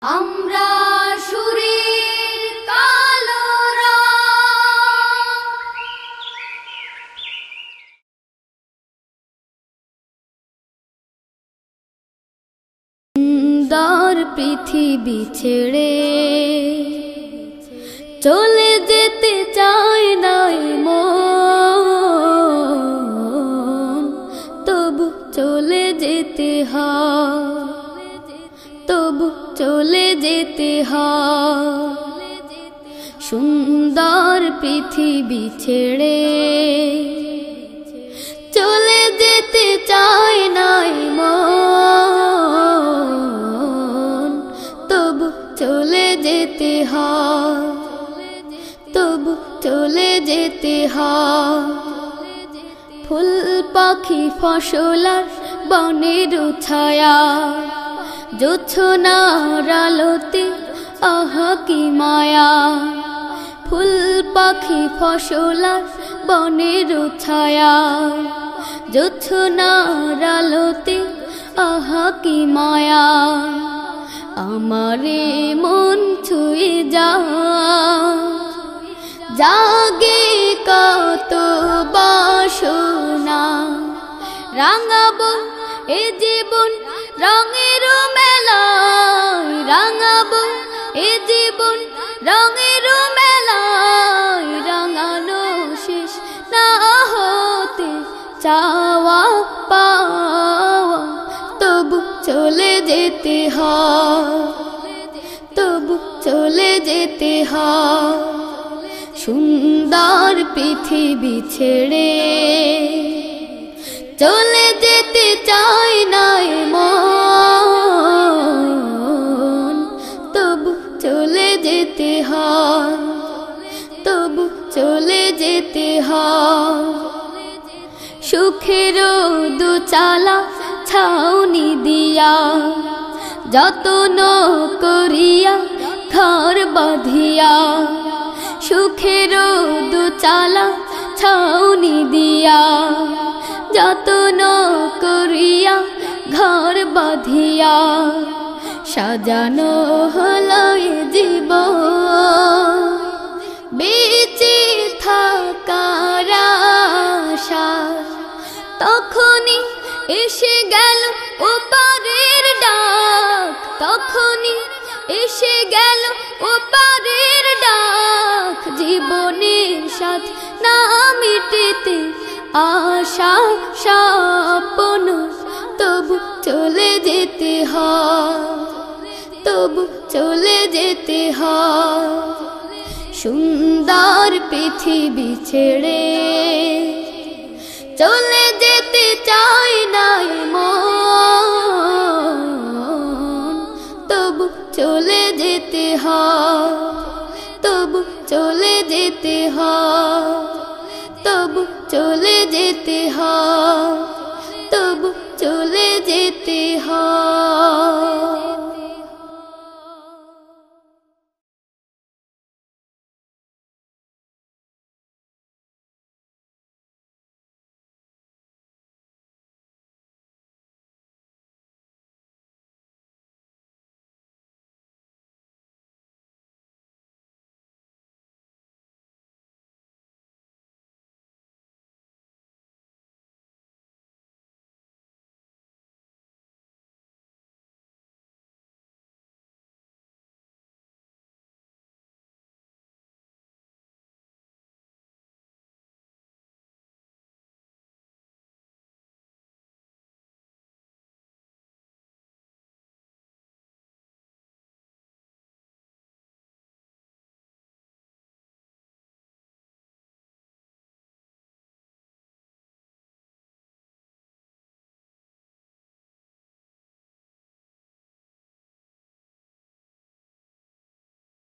আমরা সুরের কালো সুন্দর পৃথিবী ছেড়ে চলে যেতে চায় নাই মন, তবু চলে যেতে হয়, তবু চলে যেতে হয়। সুন্দর পৃথিবী ছেড়ে চলে যেতে চায় নাই মন, তবু চলে যেতে হয়, তবু চলে যেতে হয়। ফুল পাখি ফসলার বনের ছায়া, জোছনার আলোতে আহা কি মায়া। ফুল পাখি ফসলার বনের ছায়া, জোছনার আলোতে আহা কি মায়া। আমারে মন ছুঁয়ে জাগে কত বাসনা, রাঙাবো এ জীবন রঙের মেলায়, রাঙাবো এ জীবন রঙের মেলায়। রাঙানো শেষ না হতে চাওয়া পাওয়া, তবু চলে যেতে হয়, তবু চলে যেতে হয়। সুন্দর পৃথিবী ছেড়ে চলে যেতে চায় নাই মন, তবু চলে যেতে হয়, তবু চলে যেতে হয়। সুখের দোচালা ছাউনি দিয়া, যত্ন করিয়া ঘর বাঁধিয়া। সুখের দোচালা ছাউনি দিয়া, যত্ন করিয়া ঘর বাঁধিয়া। সাজানো হলো এ জীবন বেঁচে থাকার আশায়, তখনই এসে গেল ওপারের ডাক, তখনই এসে গেল ওপারের ডাক। জীবনের সাথ না মিটেতে আশা স্বপ্ন, তবু চলে যেতে হয়, তবু চলে যেতে হয়। সুন্দর পৃথিবী ছেড়ে চলে যেতে চায় নাই মন, তবু চলে যেতে হয়, তবু চলে যেতে হয়, তবু চলে যেতে হয়।